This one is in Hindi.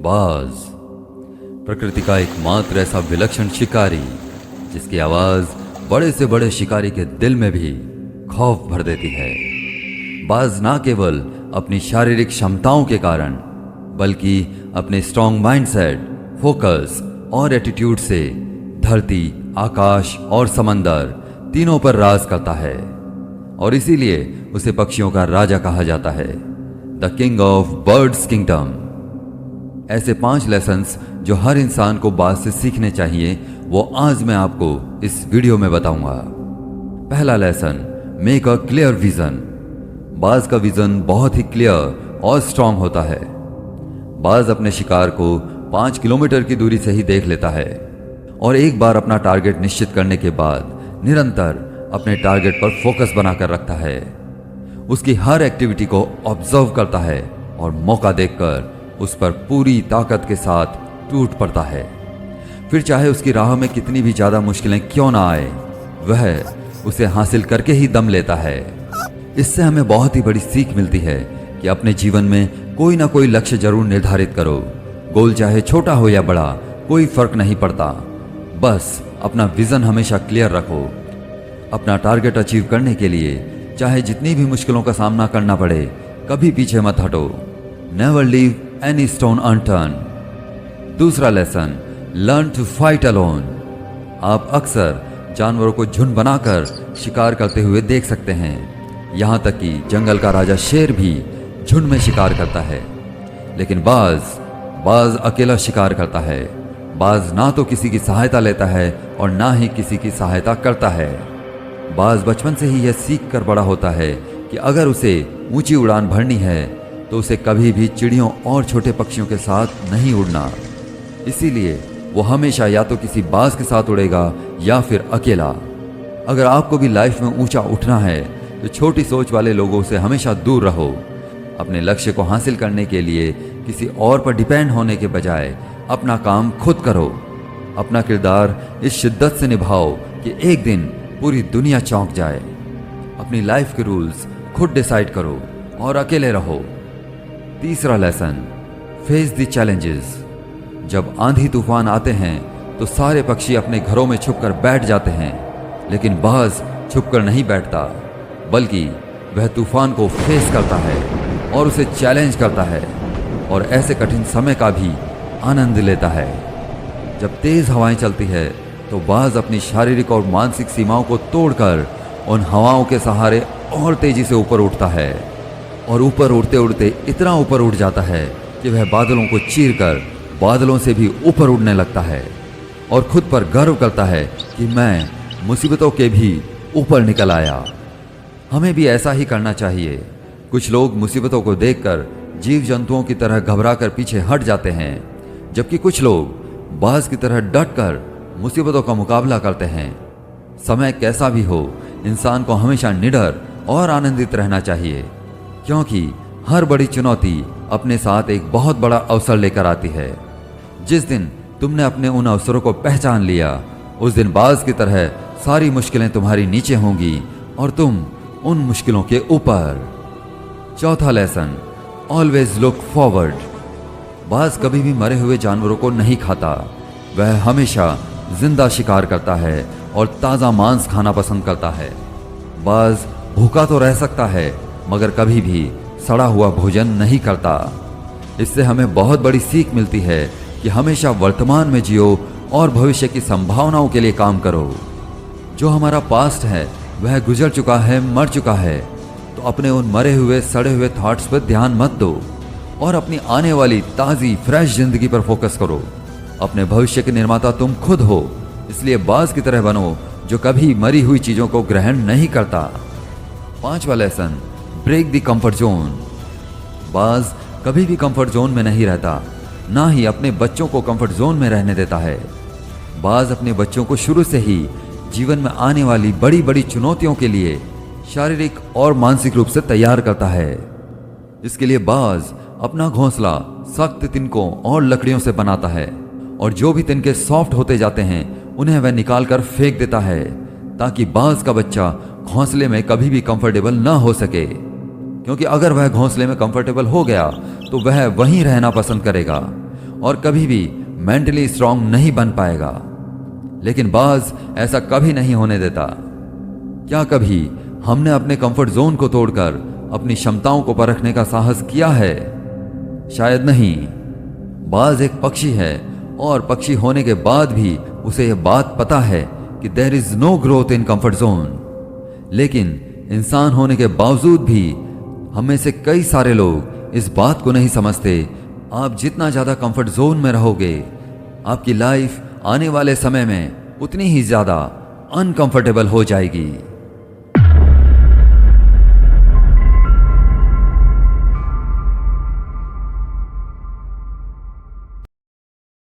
बाज प्रकृति का एकमात्र ऐसा विलक्षण शिकारी जिसकी आवाज बड़े से बड़े शिकारी के दिल में भी खौफ भर देती है। बाज ना केवल अपनी शारीरिक क्षमताओं के कारण बल्कि अपने स्ट्रॉन्ग माइंडसेट, फोकस और एटीट्यूड से धरती, आकाश और समंदर तीनों पर राज करता है और इसीलिए उसे पक्षियों का राजा कहा जाता है, the king of birds kingdom. ऐसे 5 लेसन्स जो हर इंसान को बाज से सीखने चाहिए वो आज मैं आपको इस वीडियो में बताऊंगा। पहला lesson, make a clear vision. बाज का विजन बहुत ही क्लियर और स्ट्रांग होता है। बाज अपने शिकार को 5 किलोमीटर की दूरी से ही देख लेता है और एक बार अपना टारगेट निश्चित करने के बाद निरंतर अपने टारगेट पर फोकस बनाकर रखता है। उसकी हर एक्टिविटी को ऑब्जर्व करता है और मौका देखकर उस पर पूरी ताकत के साथ टूट पड़ता है। फिर चाहे उसकी राह में कितनी भी ज्यादा मुश्किलें क्यों ना आए, वह उसे हासिल करके ही दम लेता है। इससे हमें बहुत ही बड़ी सीख मिलती है कि अपने जीवन में कोई ना कोई लक्ष्य जरूर निर्धारित करो। गोल चाहे छोटा हो या बड़ा, कोई फर्क नहीं पड़ता। बस अपना विजन हमेशा क्लियर रखो। अपना टारगेट अचीव करने के लिए चाहे जितनी भी मुश्किलों का सामना करना पड़े, कभी पीछे मत हटो। Never leave any stone unturned. दूसरा lesson, learn to fight alone. आप अक्सर जानवरों को झुंड बनाकर शिकार करते हुए देख सकते हैं। यहां तक कि जंगल का राजा शेर भी झुंड में शिकार करता है, लेकिन बाज अकेला शिकार करता है। बाज ना तो किसी की सहायता लेता है और ना ही किसी की सहायता करता है। बाज बचपन से ही यह सीख कर बड़ा होता है कि अगर उसे ऊंची उड़ान भरनी है तो उसे कभी भी चिड़ियों और छोटे पक्षियों के साथ नहीं उड़ना। इसीलिए वो हमेशा या तो किसी बाज के साथ उड़ेगा या फिर अकेला। अगर आपको भी लाइफ में ऊंचा उठना है तो छोटी सोच वाले लोगों से हमेशा दूर रहो। अपने लक्ष्य को हासिल करने के लिए किसी और पर डिपेंड होने के बजाय अपना काम खुद करो। अपना किरदार इस शिद्दत से निभाओ कि एक दिन पूरी दुनिया चौंक जाए। अपनी लाइफ के रूल्स खुद डिसाइड करो और अकेले रहो। तीसरा लेसन, फेस द चैलेंजेस। जब आंधी तूफान आते हैं तो सारे पक्षी अपने घरों में छुपकर बैठ जाते हैं, लेकिन बाज छुपकर नहीं बैठता, बल्कि वह तूफान को फेस करता है और उसे चैलेंज करता है और ऐसे कठिन समय का भी आनंद लेता है। जब तेज हवाएं चलती है तो बाज अपनी शारीरिक और मानसिक सीमाओं को तोड़कर उन हवाओं के सहारे और तेजी से ऊपर उठता है और ऊपर उड़ते उड़ते इतना ऊपर उठ जाता है कि वह बादलों को चीरकर बादलों से भी ऊपर उड़ने लगता है और खुद पर गर्व करता है कि मैं मुसीबतों के भी ऊपर निकल आया। हमें भी ऐसा ही करना चाहिए। कुछ लोग मुसीबतों को देखकर जीव जंतुओं की तरह घबराकर पीछे हट जाते हैं, जबकि कुछ लोग बाज की तरह डटकर मुसीबतों का मुकाबला करते हैं। समय कैसा भी हो, इंसान को हमेशा निडर और आनंदित रहना चाहिए, क्योंकि हर बड़ी चुनौती अपने साथ एक बहुत बड़ा अवसर लेकर आती है। जिस दिन तुमने अपने उन अवसरों को पहचान लिया, उस दिन बाज की तरह सारी मुश्किलें तुम्हारी नीचे होंगी और तुम उन मुश्किलों के ऊपर। चौथा लेसन, ऑलवेज लुक फॉरवर्ड। बाज कभी भी मरे हुए जानवरों को नहीं खाता। वह हमेशा जिंदा शिकार करता है और ताज़ा मांस खाना पसंद करता है। बाज भूखा तो रह सकता है, मगर कभी भी सड़ा हुआ भोजन नहीं करता। इससे हमें बहुत बड़ी सीख मिलती है कि हमेशा वर्तमान में जियो और भविष्य की संभावनाओं के लिए काम करो। जो हमारा पास्ट है वह गुजर चुका है, मर चुका है, तो अपने उन मरे हुए सड़े हुए थॉट्स पर ध्यान मत दो और अपनी आने वाली ताज़ी फ्रेश जिंदगी पर फोकस करो। अपने भविष्य के निर्माता तुम खुद हो, इसलिए बाज की तरह बनो जो कभी मरी हुई चीज़ों को ग्रहण नहीं करता। पांचवा lesson, break the comfort zone. बाज कभी भी कंफर्ट जोन में नहीं रहता, ना ही अपने बच्चों को कंफर्ट जोन में रहने देता है। बाज अपने बच्चों को शुरू से ही जीवन में आने वाली बड़ी बड़ी चुनौतियों के लिए शारीरिक और मानसिक रूप से तैयार करता है। इसके लिए बाज अपना घोंसला सख्त तिनकों और लकड़ियों से बनाता है और जो भी तिनके सॉफ्ट होते जाते हैं उन्हें वह निकाल कर फेंक देता है, ताकि बाज का बच्चा घोंसले में कभी भी कंफर्टेबल ना हो सके। क्योंकि अगर वह घोंसले में कंफर्टेबल हो गया तो वह वहीं रहना पसंद करेगा और कभी भी मेंटली स्ट्रांग नहीं बन पाएगा। लेकिन बाज ऐसा कभी नहीं होने देता। क्या कभी हमने अपने कंफर्ट जोन को तोड़कर अपनी क्षमताओं को परखने का साहस किया है? शायद नहीं। बाज एक पक्षी है और पक्षी होने के बाद भी उसे यह बात पता है कि there is no growth in comfort zone. लेकिन इंसान होने के बावजूद भी हम में से कई सारे लोग इस बात को नहीं समझते। आप जितना ज्यादा कंफर्ट जोन में रहोगे, आपकी लाइफ आने वाले समय में उतनी ही ज्यादा अनकंफर्टेबल हो जाएगी।